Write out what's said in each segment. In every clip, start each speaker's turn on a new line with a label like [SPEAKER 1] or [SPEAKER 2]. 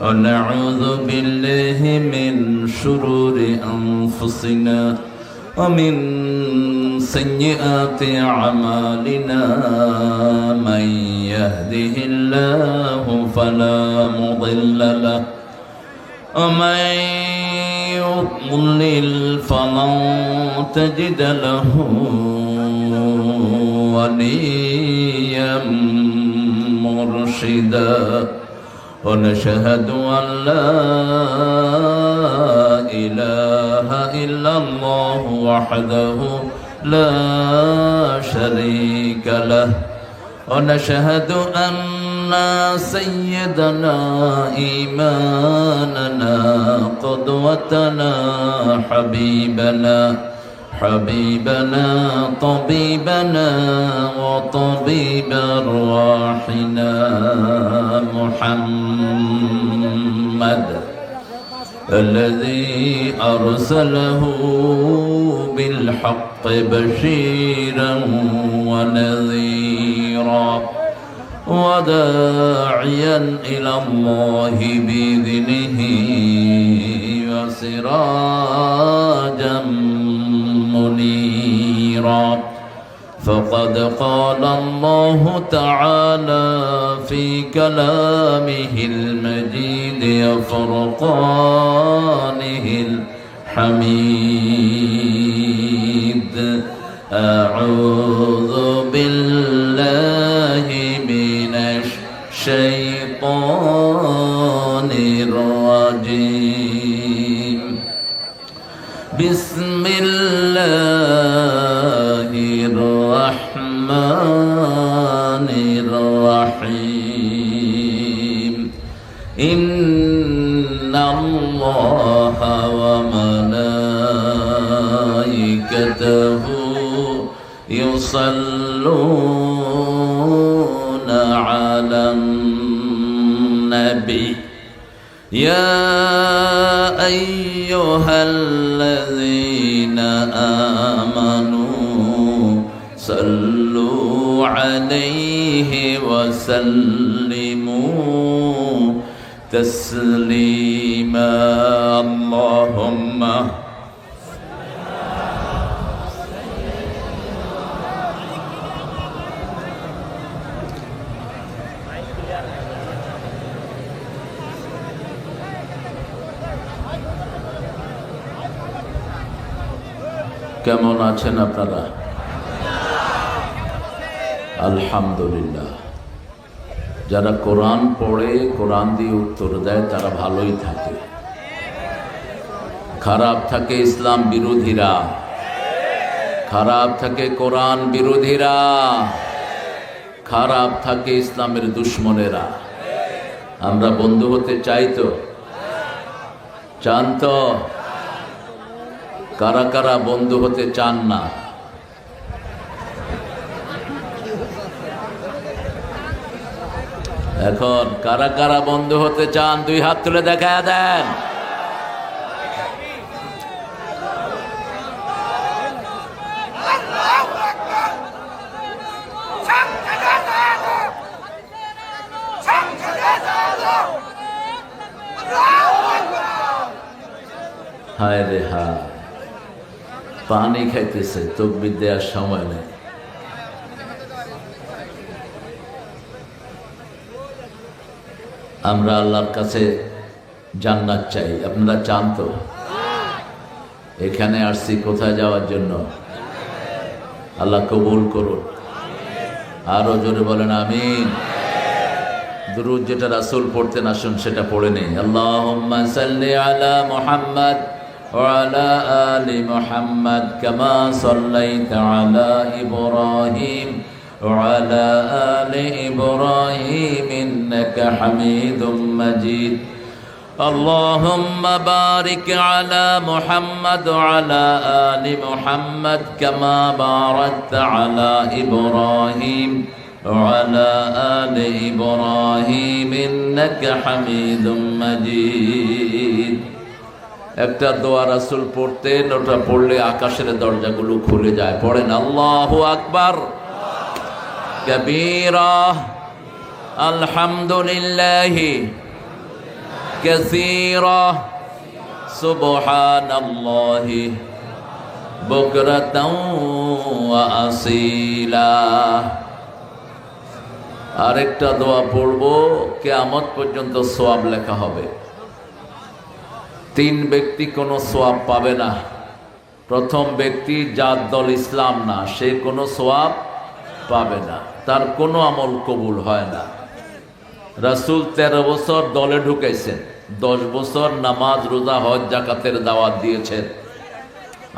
[SPEAKER 1] ونعوذ بالله من شرور أنفسنا ومن سيئات أعمالنا من يهده الله فلا مضل له ومن يضلل فلن تجد له وليا مرشدا ونشهد أن لا إله إلا الله وحده لا شريك له ونشهد أن سيدنا إيماننا قدوتنا حبيبنا طبيبنا وطبيب أرواحنا محمد الذي أرسله بالحق بشيرا ونذيرا وداعيا إلى الله بإذنه وسراجا منيرا فقد قال الله تعالى في كلامه المجيد وفرقانه الحميد أعوذ بالله من الشيطان الرجيم بسم الله الرحمن الرحيم إن الله وملائكته يصلون على النبي يا أيها الذين آمنوا صلوا عليه وسلموا تسليما اللهم কেমন আছেন আপনারা? আলহামদুলিল্লাহ। যারা কোরআন পড়ে কোরআন দিয়ে উত্তর দেয় তারা ভালোই থাকে। খারাপ থাকে ইসলাম বিরোধীরা, খারাপ থাকে কোরআন বিরোধীরা, খারাপ থাকে ইসলামের দুশ্মনেরা। আমরা বন্ধু হতে চাই তো? চান তো? কারা কারা বন্ধু হতে চান না? এখন কারা কারা বন্ধু হতে চান দুই হাত তুলে দেখা দেন। হায় রে হায়, পানি খাইতেছে, তকবীর দেওয়ার সময় নেই। আমরা আল্লাহর কাছে জান্নাত চাই। আপনারা চান তো? এখানে আসছি কোথায় যাওয়ার জন্য? আল্লাহ কবুল করুন। আরো জোরে বলেন আমিন। দুরূদ যেটা রাসূল পড়তেন আসুন সেটা পড়ে নেই। আল্লাহুম্মা সাল্লি আলা মুহাম্মদ ওয়া আলা আলি মুহাম্মদ কামা সাল্লাইতা আলা ইব্রাহিম ওয়া আলা আলি ইব্রাহিম ইন্নাকা হামিদুম মাজিদ। اللهم بارك على محمد وعلى آل محمد كما باركت على إبراهيم وعلى آل إبراهيم إنك حميد مجيد। একটা দোয়া রাসূল পড়তেন, ওটা পড়লে আকাশের দরজাগুলো খুলে যায়। পড়েন আল্লাহু আকবার কাবীরা আলহামদুলিল্লাহি কাসীরা সুবহানাল্লাহি বুকরাতাও ওয়া আসীলা। আরেকটা দোয়া পড়ব, কিয়ামত পর্যন্ত সওয়াব লেখা হবে। 3 ব্যক্তি কোনো সওয়াব পাবে না। প্রথম ব্যক্তি যার দল ইসলাম না, সে কোনো সওয়াব পাবে না, তার কোনো আমল কবুল হয় না। রাসূল 13 বছর দলে ঢুকাইছেন, 10 বছর নামাজ রোজা হজ যাকাতের দাওয়াত দিয়েছেন।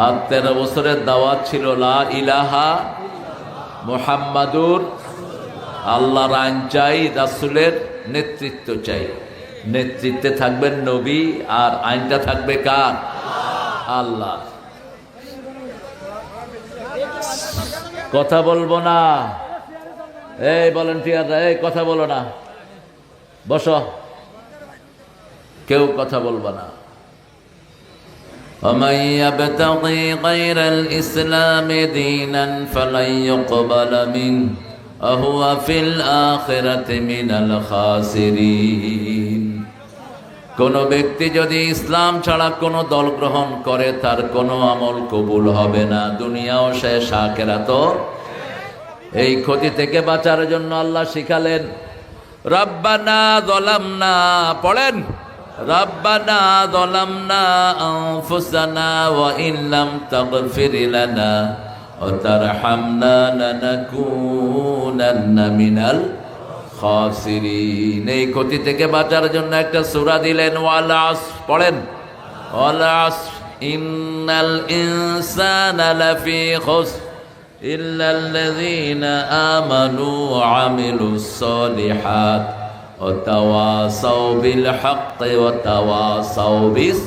[SPEAKER 1] আর 13 বছরের দাওয়াত ছিল লা ইলাহা মুহাম্মাদুর, আল্লাহর আইন চাই, রাসূলের নেতৃত্ব চাই। নেতৃত্বে থাকবেন নবী, আর আইনটা থাকবে কার? আল্লাহ। কথা বলবো না, এই ভলান্টিয়াররা, এই কথা বলো না, বসো, কেউ কথা বলবো না। ومن يبتغي غير الإسلام دينا فلن يقبل منه وهو في الآخرة من الخاسرين। কোন ব্যক্তি যদি ইসলাম ছাড়া কোনো দল গ্রহণ করে, তার কোনো আমল কবুল হবে না, দুনিয়াও শেষ, আখিরাতও। এই ক্ষতি থেকে বাঁচার জন্য আল্লাহ শিখালেন, রব্বানা যালামনা, পড়েন, রব্বানা যালামনা আনফুসানা ওয়া ইন লাম তাগফির লানা ওয়া তারহামনা লানাকুনান্না মিনাল খাসিরিন। এই ক্ষতি থেকে বাঁচার জন্য একটা সূরা দিলেন, ওয়াল আসর, পড়েন, ওয়াল আসর ইন্নাল ইনসানা লাফি খুসর ইল্লাল্লাযীনা আমানু ওয়া আমিলুস সালিহাত ওয়া তাওয়াসাউ বিল হাক্কি ওয়া তাওয়াসাউ বিস।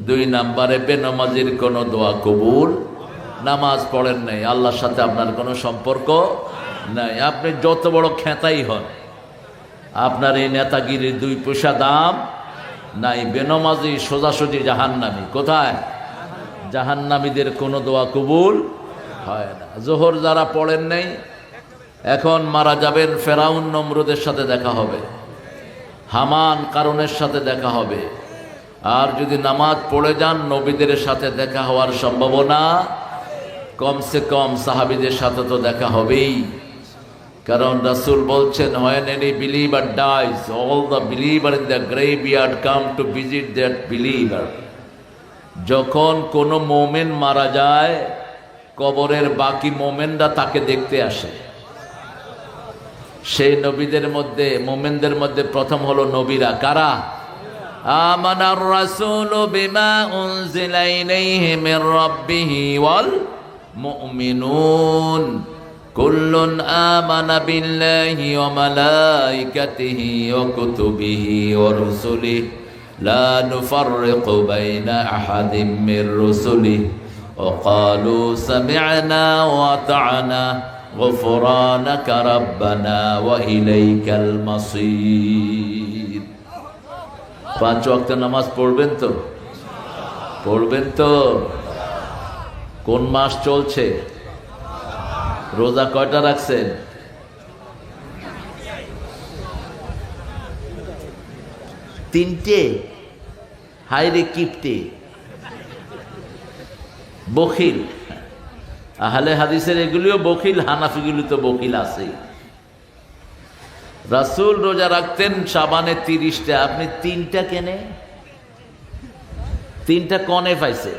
[SPEAKER 1] 2 নম্বরে বেনামাজির কোনো দোয়া কবুল। নামাজ পড়েন নাই, আল্লাহর সাথে আপনার কোনো সম্পর্ক নাই, আপনি যত বড় খেতাই হন, আপনার এই নেতাগিরির 2 পয়সা দাম নাই। বেনামাজি সোজাসুজি জাহান্নামী। কোথায়? জাহান্নামীদের কোনো দোয়া কবুল হয় না। জোহর যারা পড়েন নাই, এখন মারা যাবেন, ফেরাউন নমরুদের সাথে দেখা হবে, হামান কারুনের সাথে দেখা হবে। আর যদি নামাজ পড়ে যান, নবীদের সাথে দেখা হওয়ার সম্ভাবনা কমসে কম সাহাবীদের সাথে তো দেখা হবেই। কারণ রাসূল বলছেন, when any believer dies, all the believer in the graveyard come to visit that believer. যখন কোনো মুমিন মারা যায়, কবরের বাকি মুমিনরা তাকে দেখতে আসে। সেই নবীদের মধ্যে, মুমিনদের মধ্যে প্রথম হলো নবীরা। কারা? আমানার রাসূলু বিমা উনজিলা ইলাইহি মির রাব্বিহি ওয়াল মুমিনুন কুল্লুন আমানা বিল্লাহি ওয়া মালাইকাতিহি ওয়া কুতুবিহি ওয়া রুসুলিহি লা নুফাররিকু বাইনা আহাদিম মির রুসুলিহি ওয়া ক্বালু সামি'না ওয়া আতা'না গুফরানাকা রাব্বানা ওয়া ইলাইকাল মাসির। 5 ওয়াক্ত নামাজ পড়বেন তো? পড়বেন তো? কোন মাস চলছে? রোজা কয়টা রাখছেন? 3টে। হায়রে কিপটে, বখিল। আহলে হাদিসের এগুলিও বখিল, হানাফিগুলি তো বখিল আছে। রাসূল রোজা রাখতেন শাবানে 30টা, আপনি 3টা কেনে? 3টা কনে পাইছে?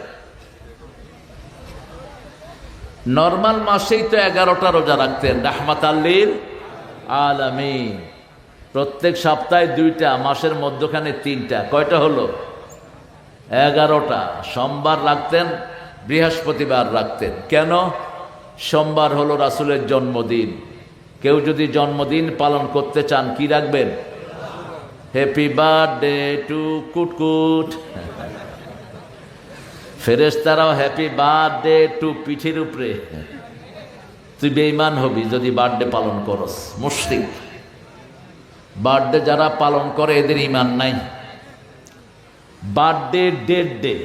[SPEAKER 1] নরমাল মাসেই তো 11টা রোজা রাখতেন, রাহমাতাল লিল আলামিন। প্রত্যেক সপ্তাহে 2টা, মাসের মধ্যখানে 3টা, কয়টা হলো? 11টা। সোমবার রাখতেন, বৃহস্পতিবার রাখতেন। কেন? সোমবার হলো রাসূলের জন্মদিন। কেউ যদি জন্মদিন পালন করতে চান, কি রাখবেন? Happy birthday to Kutkut. ফেরেশতারাও হ্যাপি বার্থডে টু পিঠের উপরে। তুই বেঈমান হবি যদি বার্থডে পালন করস, মুশরিক। বার্থডে যারা পালন করে এদের ঈমান নাই। বার্থডে ডেট ডে,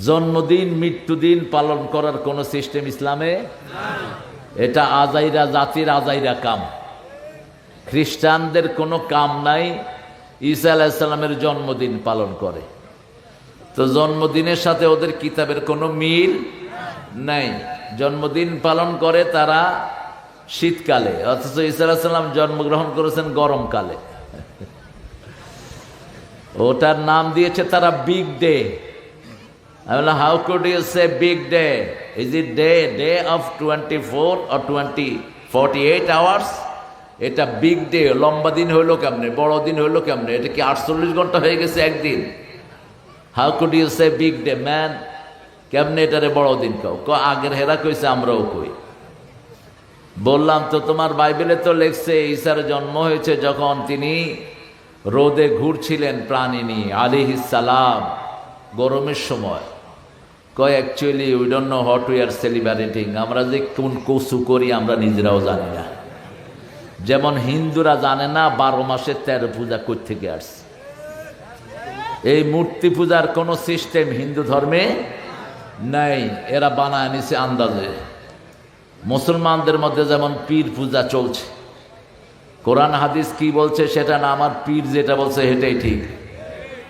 [SPEAKER 1] জন্মদিন মৃত্যুদিন পালন করার কোনো সিস্টেম ইসলামে নাই। এটা আজাইরা জাতির আজাইরা কাম। খ্রিস্টানদের কোনো কাম নাই ঈসা আলাইহিস সালামের জন্মদিন পালন করে। তো জন্মদিনের সাথে ওদের কিতাবের কোনো মিল নাই। জন্মদিন পালন করে তারা শীতকালে, অথচ ঈসা আলাইহিস সালাম জন্মগ্রহণ করেছেন গরমকালে। ওটার নাম দিয়েছে তারা big day. I mean, how could you say big day? Is it day of 24 or 48 hours? এটা বিগ ডে, লম্বা দিন হইলো কেমনে, বড় দিন হইলো কেমনে? এটা কি 48 ঘন্টা হয়ে গেছে একদিন? How could you say big day, man? কেমনে এটারে বড় দিন কও? আগের হেরা কইছে, আমরাও কই। বললাম তো তোমার বাইবেলে তো লেখছে ঈসার জন্ম হয়েছে যখন তিনি রোদে ঘুরছিলেন প্রাণী নিয়ে আলাইহিস সালাম, গরমের সময়। কয় actually we don't know what we are celebrating. আমরা যে কোন কসু করি আমরা নিজেরাও জানি না। যেমন হিন্দুরা জানে না 12 মাসে 13 পূজা কই থেকে আসছে। এই মূর্তি পূজার কোনো সিস্টেম হিন্দু ধর্মে নাই, এরা বানায় নিছে আন্দাজে। মুসলমানদের মধ্যে যেমন পীর পূজা চলছে, কোরআন হাদিস কি বলছে সেটা না, আমার পীর যেটা বলছে সেটাই ঠিক।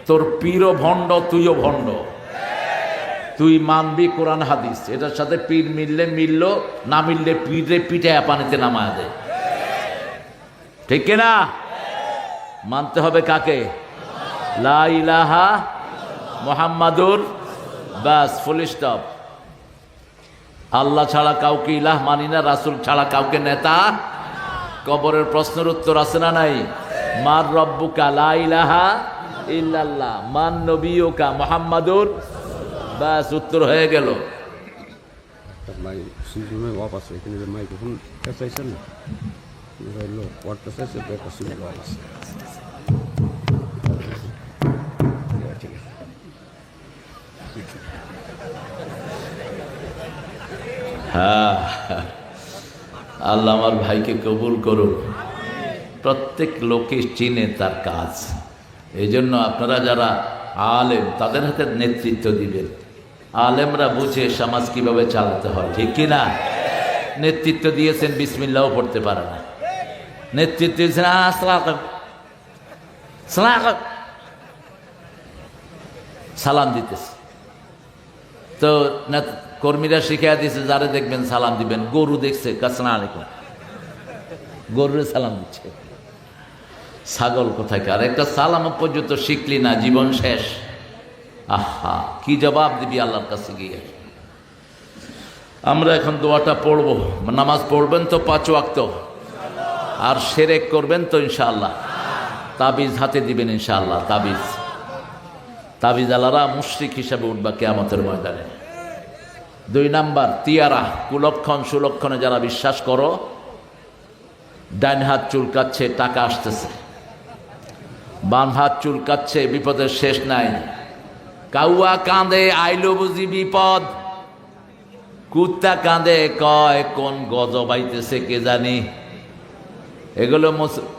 [SPEAKER 1] তোর পীরও ভণ্ড, তুইও ভণ্ড। তুই মানবি কোরআন হাদিস, এটার সাথে পীর মিললে মিলল, না মিললে পীরে পিঠে পানিতে নামায় দেয়। ঠিক কিনা? মানতে হবে কাকে? লা ইলাহা মুহাম্মাদুর, বাস, ফুল স্টপ। আল্লাহ ছাড়া কাউকে ইলাহ মানি না, রাসূল ছাড়া কাউকে নেতা। কবরের প্রশ্নের উত্তর আছে না নাই? মার রব্বুকা, লা ইলাহা ইল্লাল্লাহ। মান নবিয়ুকা, মুহাম্মাদুর, বাস, উত্তর হয়ে গেল। হ্যাঁ, আল্লাহ আমার ভাইকে কবুল করুন। প্রত্যেক লোকে চিনে তার কাজ। এই জন্য আপনারা যারা আলেম তাদের হাতে নেতৃত্ব দিবেন। আলেমরা বুঝে সমাজ কিভাবে চালাতে হয়, ঠিক কিনা? নেতৃত্ব দিয়েছেন, বিসমিল্লাহও পড়তে পারে না। নেতৃত্ব দিয়েছেন সালাম দিতেছে। তো কর্মীরা শিখিয়ে দিয়েছে যারা দেখবেন সালাম দিবেন। গরু দেখছে আসসালামু আলাইকুম, গরুরে সালাম দিচ্ছে। ছাগল কোথাকার, একটা সালাম পর্যন্ত শিখলি না, জীবন শেষ। আহা, কি জবাব দিবি আল্লাহর কাছে গিয়ে? আমরা এখন দোয়াটা পড়বো। নামাজ পড়বেন তো 5 ওয়াক্ত, আর শিরক করবেন তো ইনশাআল্লাহ। তাবিজ হাতে দিবেন ইনশাআল্লাহ। তাবিজ আলারা মুশরিক হিসাবে উঠবা কিয়ামতের ময়দানে। 2 নাম্বার, তিয়ারা, কুলক্ষণ সুলক্ষণে যারা বিশ্বাস করো। ডাইন হাত চুলকাচ্ছে, টাকা আসতেছে। বাম হাত চুলকাচ্ছে, বিপদের শেষ নাই। কাউয়া কাঁদে, আইলো বুঝি বিপদ। কুত্তা কাঁদে, কয় কোন গজব আইতেছে কে জানি। এগুলো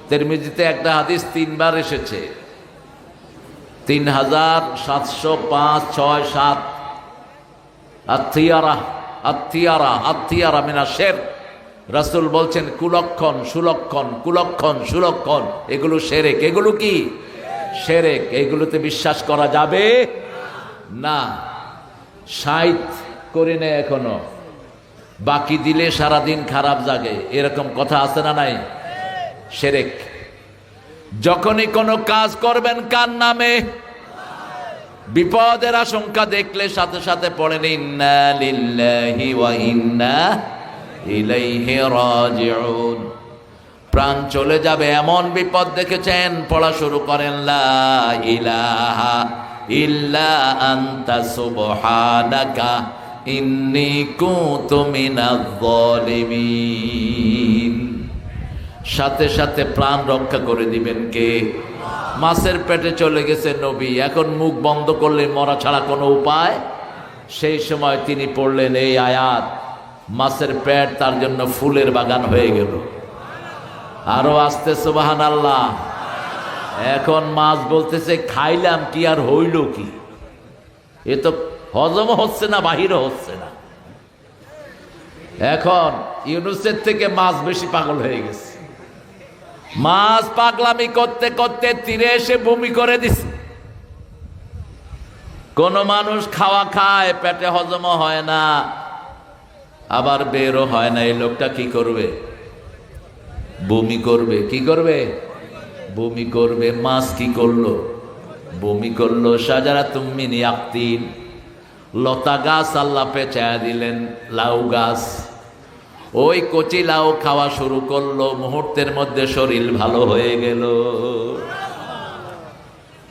[SPEAKER 1] তিরমিজিতে একটা হাদিস 3 বার এসেছে, 3705, 6, 7। আত্মীয়ারা মিনা শের। রাসূল বলছেন কুলক্ষণ সুলক্ষণ, কুলক্ষণ সুলক্ষণ এগুলো শিরক। এগুলো কি? শিরক। এগুলোতে বিশ্বাস করা যাবে না। 60 করি না এখনো, বাকি দিলে সারাদিন খারাপ জাগে, এরকম কথা আছে না নাই? শিরক। যখনই কোনো কাজ করবেন কার নামে, বিপদের আশঙ্কা দেখলে সাথে সাথে পড়েন ইন্না লিল্লাহি ওয়া ইন্না ইলাইহি রাজিউন। প্রাণ চলে যাবে এমন বিপদ দেখেছেন, পড়া শুরু করেন লা ইলাহা ইল্লা আনতা সুবহানাকা ইন্নী কুনতু মিনাজ জালিমিন। সাথে সাথে প্রাণ রক্ষা করে দিবেন কে? মাছের পেটে চলে গেছে নবী, এখন মুখ বন্ধ করলে মরা ছাড়া কোনো উপায়। সেই সময় তিনি পড়লেন এই আয়াত, মাছের পেট তার জন্য ফুলের বাগান হয়ে গেল। আরো আসতে সুবহানাল্লাহ। এখন মাছ বলতেছে খাইলাম কি আর হইল কি? এ তো হজম হচ্ছে না, বাহিরও হচ্ছে না। এখন ইউনুসের থেকে মাছ বেশি পাগল হয়ে গেছে। মাছ পাগলামি করতে করতে তীরে এসে বমি করে দিছে। কোন মানুষ খাওয়া খায়, পেটে হজম হয় না, আবার বেরও হয় না, এই লোকটা কি করবে? বমি করবে। কি করবে? বমি করবে। মাছ কি করলো? বমি করলো। শাজারাতুম মিন ইয়াকতিন, লতা গাছ আল্লাহ পেঁচায়া দিলেন, লাউ গাছ। ওই কচি লাউ খাওয়া শুরু করলো, মুহূর্তের মধ্যে শরীর ভালো হয়ে গেল।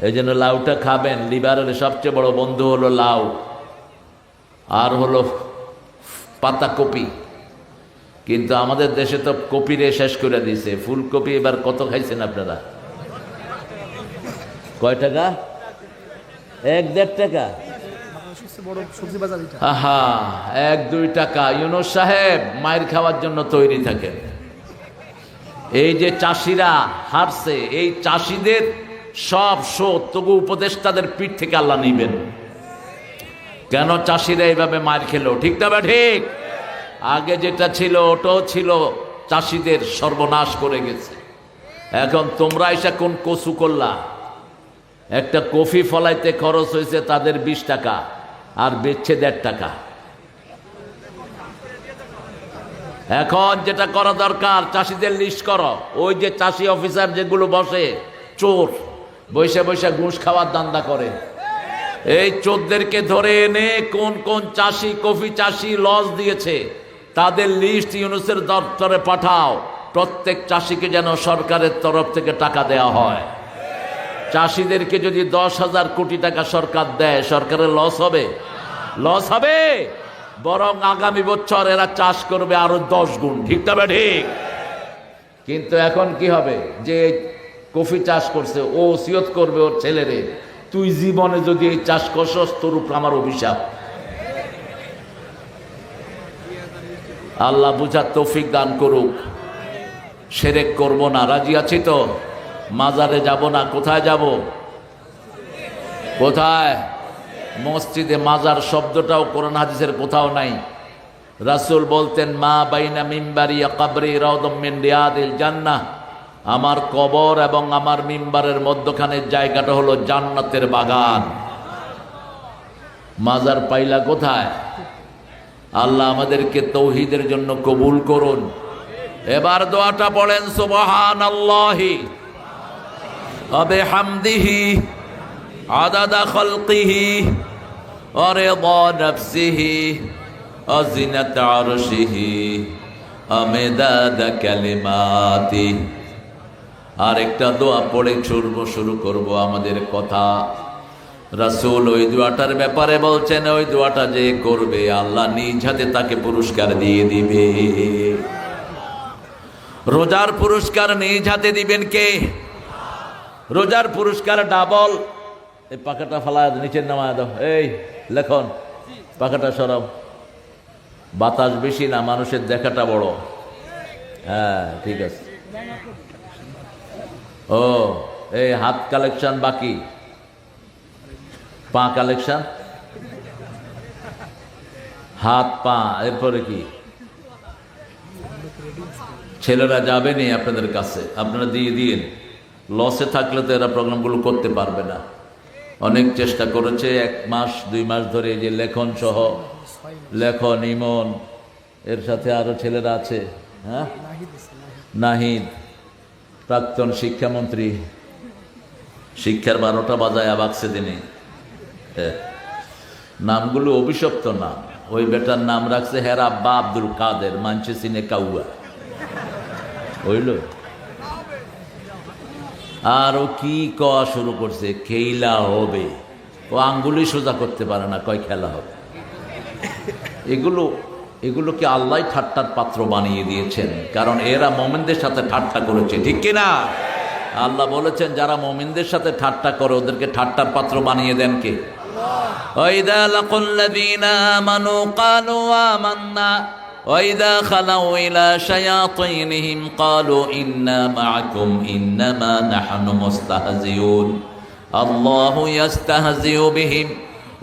[SPEAKER 1] এই জন্য লাউটা খাবেন। লিভারের সবচেয়ে বড় বন্ধু হলো লাউ, আর হলো পাতাকপি। কিন্তু আমাদের দেশে তো কপিরে শেষ করে দিয়েছে। ফুলকপি এবার কত খাইছেন আপনারা? কয় টাকা? 1-1.5 টাকা। আহা, 1-2 টাকা। ইউনুস সাহেব মায়ের খাওয়ার জন্য তৈরি থাকেন। এই যে চাষিরা হারছে, এই চাষিদের সব শোধ তবু উপদেষ্টাদের পিঠ থেকে আল্লাহ নিবেন। কেন চাষিরা এইভাবে মার খেলো? ঠিক না বা ঠিক? আগে যেটা ছিল ওটাও ছিল চাষিদের সর্বনাশ করে গেছে। এখন তোমরা এসে কোন কসু করলা? একটা কফি ফলাইতে খরচ হয়েছে তাদের 20 টাকা, আর বেচছে 1.5 টাকা। এখন যেটা করা দরকার, চাষিদের লিস্ট করো। ওই যে চাষি অফিসার যেগুলো বসে, চোর, বৈশা বৈশা ঘুষ খাওয়ার দান্দা করে, এই চোরদেরকে ধরে এনে কোন কোন চাষি, কফি চাষি লস দিয়েছে তাদের লিস্ট ইউনুসের দপ্তরে পাঠাও। প্রত্যেক চাষিকে যেন সরকারের তরফ থেকে টাকা দেওয়া হয়। চাষিদেরকে যদি 10,000 কোটি টাকা সরকার দেয়, সরকারের লস হবে? লস হবে? বরং আগামী বছর এরা চাষ করবে আরো 10 গুণ। ঠিক না ঠিক? কিন্তু এখন কি হবে? যে কফি চাষ করছে ও ওসিয়ত করবে ওর ছেলেরে, তুই জীবনে যদি এই চাষ করছস তোর উপর আমার অভিশাপ। আল্লাহ বুঝার তৌফিক দান করুক। শিরক করব না, রাজি আছি তো? মাজারে যাব না, কোথায় যাব? কোথায়? মসজিদে। মাজার শব্দটাও কোরআন হাদিসের কোথাও নাই। রাসূল বলতেন, মা বাইনা মিম্বারি কবরি রাউদাম মিন রিয়াদিল জান্নাহ, আমার কবর এবং আমার মিম্বারের মধ্যখানের জায়গাটা হলো জান্নাতের বাগান। মাজার পাইলা কোথায়? আল্লাহ আমাদেরকে তৌহিদের জন্য কবুল করুন। এবার দোয়াটা পড়েন, সুবহানাল্লাহি ওয়া বিহামদিহি আদাদা খালকিহি ওয়া রিদা নাফসিহি ওয়া জিনাতা আরশিহি ওয়া মিদাদা কালিমাতিহি। আরেকটা দোয়া পড়ে শুরু করব আমাদের কথা। রাসূল ওই দোয়াটার ব্যাপারে বলছেন, ওই দোয়াটা যে করবে আল্লাহ নিজ হাতে তাকে পুরস্কার দিয়ে দিবে। রোজার পুরস্কার নিজ হাতে দিবেন কে? রোজার পুরস্কার ডাবল। এই পাখাটা ফালায় নিচের নামায় দাও। এই লেখন, পাখাটা সরাও। বাতাস বেশি না, মানুষের দেখাটা বড়। হ্যাঁ ঠিক আছে। ও এই হাত কালেকশন বাকি, পা কালেকশন, হাত পা, এরপরে কি? ছেলেরা যাবেনি আপনাদের কাছে, আপনারা দিয়ে দিন। লসে থাকলে তো এরা প্রোগ্রামগুলো করতে পারবে না। অনেক চেষ্টা করেছে, 1 মাস 2 মাস ধরে, যে লেখন সহ, লেখন, ইমন, এর সাথে আরো ছেলেরা আছে। হ্যাঁ, নাহিদ, প্রাক্তন শিক্ষামন্ত্রী, শিক্ষার 12টা বাজায় বাক্সে দিনে। নামগুলো অভিশপ্ত নাম। ওই বেটার নাম রাখছে হের আব্বা আব্দুল কাদের, মানছে সিনে কাউয়া। হইল? আর ও কি কওয়া শুরু করছে, খেলা হবে। ও আঙ্গুলি সোজা করতে পারে না, কয় খেলা হবে। এগুলোকে আল্লাহ ঠাট্টার পাত্র বানিয়ে দিয়েছেন, কারণ এরা মুমিনদের সাথে ঠাট্টা করেছে। ঠিক কিনা? আল্লাহ বলেছেন, যারা মুমিনদের সাথে ঠাট্টা করে ওদেরকে ঠাট্টার পাত্র বানিয়ে দেন কে? ওয়াইদা লাকুল্লাযীনা আমানু ক্বালু আমান্না ওয়াইদা খালাউ ইলা শায়াতিনহিম ক্বালু ইন্না মাআকুম ইন্নামা নাহনু মুস্তাহজিউন আল্লাহু ইস্তাহজিউ বিহিম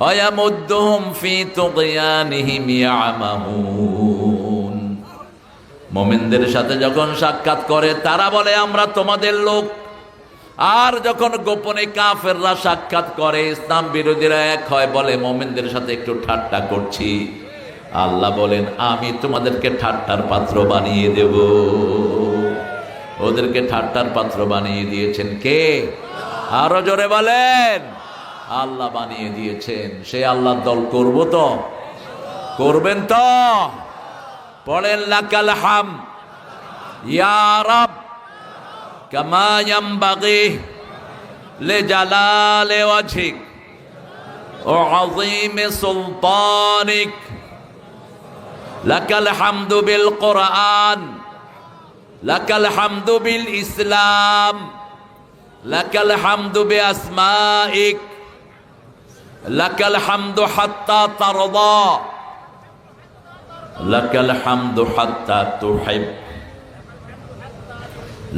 [SPEAKER 1] ওয়া ইয়ামুদ্দুহুম ফি তুগয়ানিহিম ইয়ামাহুন। মুমিনদের সাথে যখন সাক্ষাৎ করে তারা বলে আমরা তোমাদের লোক, আর যখন গোপনে কাফেররা সাক্ষাৎ করে ইসলাম বিরোধীরা এক হয়, বলে মুমিনদের সাথে একটু ঠাট্টা করছি। আল্লাহ বলেন আমি তোমাদেরকে ঠাট্টার পাত্র বানিয়ে দেব। ওদেরকে ঠাট্টার পাত্র বানিয়ে দিয়েছেন কে? আরো জোরে বলেন। আল্লাহ বানিয়ে দিয়েছেন। সেই আল্লাহর দল করব তো? করবেন তো? পড়েন লাকাল হাম ইয়া রাব কামা ইয়ামবাগি লিজালালি ওয়াজহিক ওয়া আযীমি সুলতানিক। লাকাল হামদু বিল কুরআন, লাকাল হামদু বিল ইসলাম, লাকাল হামদু বিআসমাইক, লাকাল হামদু হাত্তা তারদা, লাকাল হামদু হাত্তা তুহিব,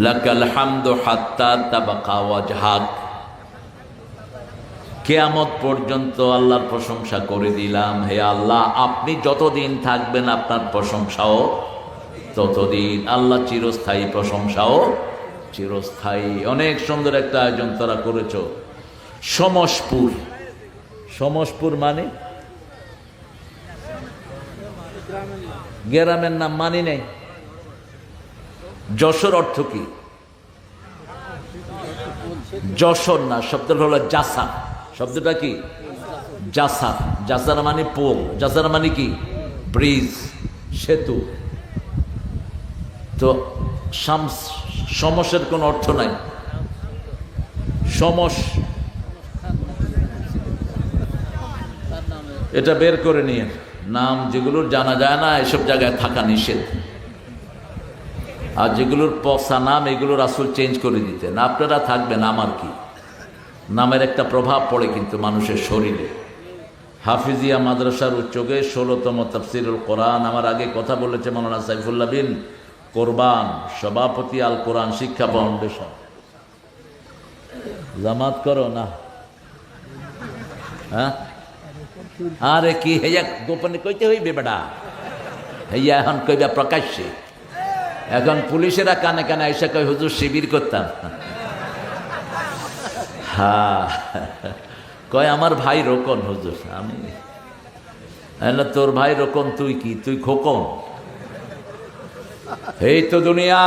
[SPEAKER 1] লাকাল হামদু হাত্তা তাবকা ওয়াজহাক। কিয়ামত পর্যন্ত আল্লাহর প্রশংসা করে দিলাম। হে আল্লাহ, আপনি যতদিন থাকবেন আপনার প্রশংসাও ততদিন। আল্লাহ চিরস্থায়ী, প্রশংসাও চিরস্থায়ী। অনেক সুন্দর একটা আয়োজন তারা করেছ। সমসপুর, সমসপুর মানে গ্রামের নাম মানি নেই। যশোর অর্থ কি? যশোর না, শব্দটা হলো জাসার। শব্দটা কি? জাসার। জাসার মানে পোল, জাসার মানে কি? ব্রিজ, সেতু। তো সমসের কোন অর্থ নাই। সমস এটা বের করে নিয়ে, নাম যেগুলোর জানা যায় না এসব জায়গায় থাকা নিষেধ। আর যেগুলোর পচা নাম এগুলো রাসূল চেঞ্জ করে দিতেন। আপনারা থাকবেন, আমার কি? নামের একটা প্রভাব পড়ে কিন্তু মানুষের শরীরে। হাফিজিয়া মাদ্রাসার উচ্চকে 16তম তাফসিরুল কোরআন, আমার আগে কথা বলেছে মাওলানা সাইফুল্লাহ বিন কোরবান, সভাপতি আল কোরআন শিক্ষা ফাউন্ডেশন। জামাত করো না? হ্যাঁ, আরে কি হেয়া গোপনে কইতে হইবে বেটা, হেয়া এখন কইবা প্রকাশ্যে। এখন পুলিশেরা কানে কানে আইসা কই হুজুর শিবির করতাম। হ্যাঁ, কয় আমার ভাই রোকন হুজুর। আমি তোর ভাই রোকন, তুই কি? তুই খোকন। এই তো দুনিয়া,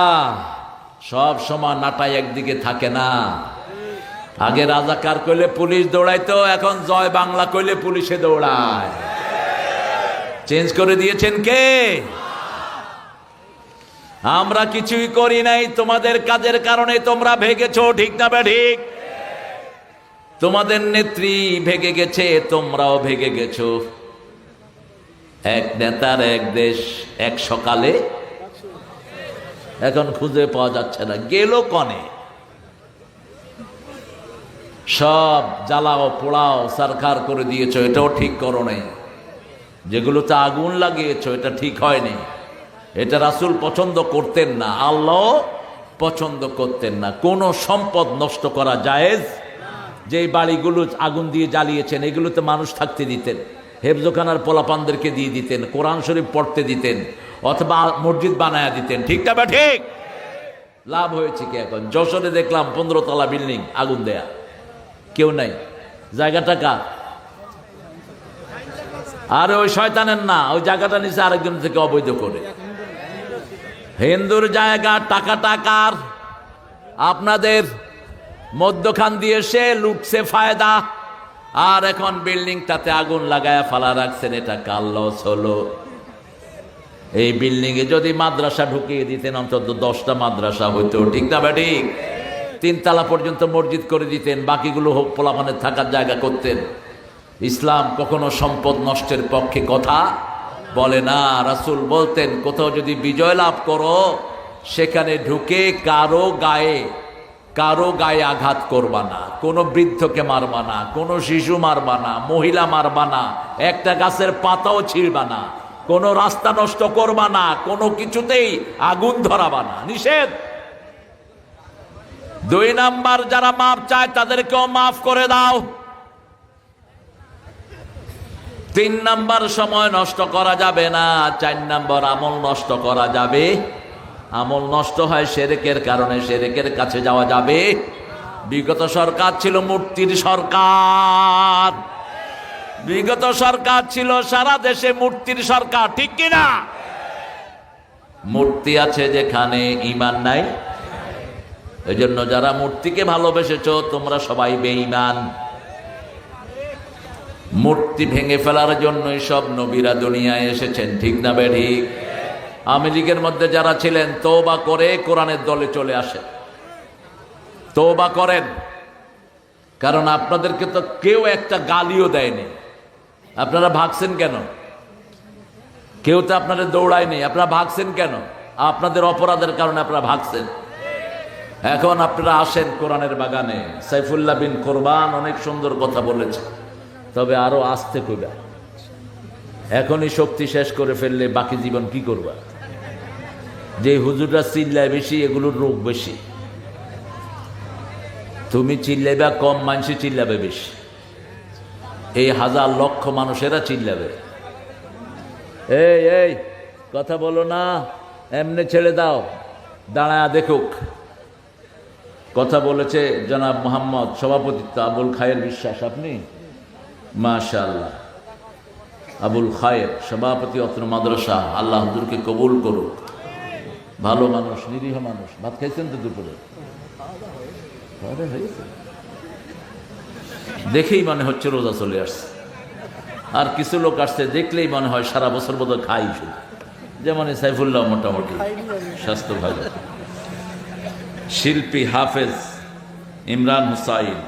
[SPEAKER 1] সব সময় নাটাই একদিকে থাকে না। আগে রাজাকার কইলে পুলিশ দৌড়াইতো, এখন জয় বাংলা কইলে পুলিশে দৌড়ায়। চেঞ্জ করে দিয়েছেন কে? আমরা কিছুই করি নাই, তোমাদের কাজের কারণে তোমরা ভেগেছো, ঠিক না ঠিক? তোমাদের নেত্রী ভেগে গেছে, তোমরাও ভেগে গেছো। এক নেতার এক দেশ, এক সকালে, এখন খুঁজে পাওয়া যাচ্ছে না, গেল কনে। সব জ্বালাও পোড়াও সরকার করে দিয়েছ, এটাও ঠিক করো নাই। যেগুলোতে আগুন লাগিয়েছ এটা ঠিক হয়নি। এটা রাসূল পছন্দ করতেন না, আল্লাহ পছন্দ করতেন না। কোনো সম্পদ নষ্ট করা জায়েজ। যেই বাড়িগুলো আগুন দিয়ে জ্বালিয়েছেন এগুলোতে মানুষ থাকতে দিতেন, হেফজখানার পোলাপানদেরকে দিয়ে দিতেন, কোরআন শরীফ পড়তে দিতেন, অথবা মসজিদ বানায়া দিতেন, ঠিক না? ঠিক। লাভ হয়েছে কি? এখন যশোরে দেখলাম 15 তলা বিল্ডিং আগুন দেয়া, কেউ নাই। জায়গাটা কার? আরে ওই শয়তানের না, ওই জায়গাটা নিচে আরেকজন থেকে অবৈধ করে। হিন্দুর জায়গা, টাকাটা কার? আপনাদের। মধ্যখান দিয়ে সে লুটছে ফায়দা, আর এখন বিল্ডিংটাতে আগুন লাগায় ফালা রাখছেন। এটা কার লস হলো? এই বিল্ডিং এ যদি মাদ্রাসা ঢুকিয়ে দিতেন, অন্তত 10টা মাদ্রাসা হইতো, ঠিক না ঠিক? 3 তলা পর্যন্ত মসজিদ করে দিতেন, বাকিগুলো হোক পোলাপানের থাকার জায়গা করতেন। ইসলাম কখনো সম্পদ নষ্টের পক্ষে কথা বলে না। রাসূল বলতেন কোথাও যদি বিজয় লাভ করো, সেখানে ঢুকে কারো গায়ে আঘাত করবা না, কোনো বৃদ্ধকে মারবা না, কোনো শিশু মারবা না, মহিলা মারবা না, একটা গাছের পাতাও ছিঁড়বা না, কোনো রাস্তা নষ্ট করবা না, কোনো কিছুতেই আগুন ধরাবা না, নিষেধ। 2 নাম্বার, যারা মাপ চায় তাদেরকেও মাফ করে দাও। 3 নাম্বার, সময় নষ্ট করা যাবে না। 4 নাম্বার, আমল নষ্ট করা যাবে আমল নষ্ট হয় শিরকের কারণে, শিরকের কাছে যাওয়া যাবে। বিগত সরকার ছিল মূর্তির সরকার, বিগত সরকার ছিল সারা দেশে মূর্তির সরকার, ঠিক কিনা? মূর্তি আছে যেখানে ঈমান নাই। এজন্য যারা মূর্তিকে ভালোবেসেছো তোমরা সবাই বেঈমান। মূর্তি ভেঙে ফেলার জন্যই সব নবীরা দুনিয়ায় এসেছেন, ঠিক না বেঠিক? আওয়ামী লীগের মধ্যে যারা ছিলেন তওবা করে কোরআনের দলে চলে আসেন, তওবা করেন। কারণ আপনাদেরকে তো কেউ একটা গালিও দেয়নি, আপনারা ভাগছেন কেন? কেউ তো আপনাদের দৌড়ায়নি, আপনারা ভাগছেন কেন? আপনাদের অপরাধের কারণে আপনারা ভাগছেন। এখন আপনারা আসেন কোরআনের বাগানে। সাইফুল্লাহ বিন কোরবান অনেক সুন্দর কথা বলেছে, তবে আরো আস্তে কইবা। এখনই শক্তি শেষ করে ফেললে বাকি জীবন কি করবা? যে হুজুররা চিল্লায় বেশি, এগুলোর রোগ বেশি। তুমি চিল্লাইবা কম, মানুষে চিল্লাবে বেশি। এই হাজার লক্ষ মানুষেরা চিল্লাবে। এই এই কথা বলো না, এমনি ছেড়ে দাও, দাঁড়ায়া দেখুক। কথা বলেছে জনাব মোহাম্মদ, সভাপতিত্ব আবুল খায়ের বিশ্বাস। আপনি মাশাআল্লাহ, আবুল খায়ের সভাপতি অত্র মাদ্রাসা। আল্লাহ হুজুরকে কবুল করুক। ভালো মানুষ, নিরীহ মানুষ। ভাত খাইছেন তো দুপুরে? দেখেই মনে হচ্ছে রোজা চলে আসছে। আর কিছু লোক আসছে দেখলেই মনে হয় সারা বছর বোধ খাই শুধু। যেমন সাইফুল্লাহ মোটামুটি স্বাস্থ্য ভালো। শিল্পী হাফেজ ইমরান হুসাইন,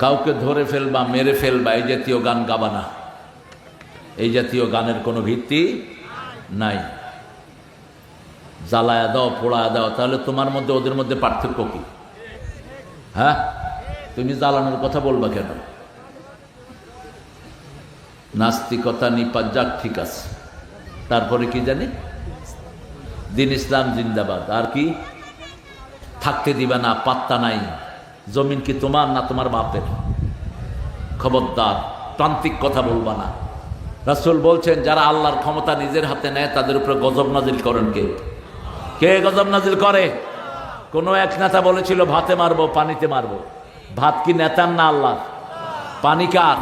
[SPEAKER 1] কাউকে ধরে ফেলবা, মেরে ফেলবা, এই জাতীয় গান গাবা না। এই জাতীয় গানের কোনো ভিত্তি নাই। জ্বালায়া দাও, পোড়ায়া দাও, তাহলে তোমার মধ্যে ওদের মধ্যে পার্থক্য কি? হ্যাঁ, তুমি জ্বালানোর কথা বলবা কেন? নাস্তিকতা নিপাত যাক, ঠিক আছে। তারপরে কি জানি, দিন ইসলাম জিন্দাবাদ। আর কি? থাকতে দিবা না, পাত্তা নাই। জমিন কি তোমার না তোমার বাপের? খবরদার, প্রান্তিক কথা বলবা না। রাসূল বলছেন, যারা আল্লাহর ক্ষমতা নিজের হাতে নেয় তাদের উপরে গজব নাজিল করেন কে? কে গজব নাজিল করে? কোনো এক নেতা বলেছিল ভাতে মারবো, পানিতে মারবো। ভাত কি নেতার না আল্লাহর? পানি কার?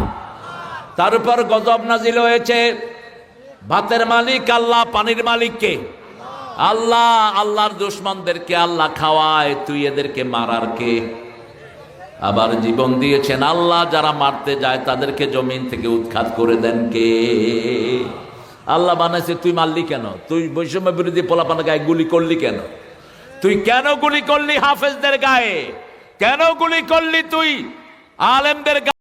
[SPEAKER 1] তার উপর গজব নাজিল হয়েছে। ভাতের মালিক আল্লাহ, পানির মালিক কে? আল্লাহ। আল্লাহর দুশমনদেরকে আল্লাহ খাওয়ায়, তুই এদেরকে মারার কে? আবার জীবন দিয়েছেন আল্লাহ, যারা মারতে যায় তাদেরকে জমিন থেকে উৎখাত করে দেন কে? আল্লাহ বানাইছে, তুই মারলি কেন? তুই বৈষম্য বিরোধী পোলাপানের গায়ে গুলি করলি কেন? তুই কেন গুলি করলি হাফেজদের গায়ে? কেন গুলি করলি তুই আলেমদের গায়ে?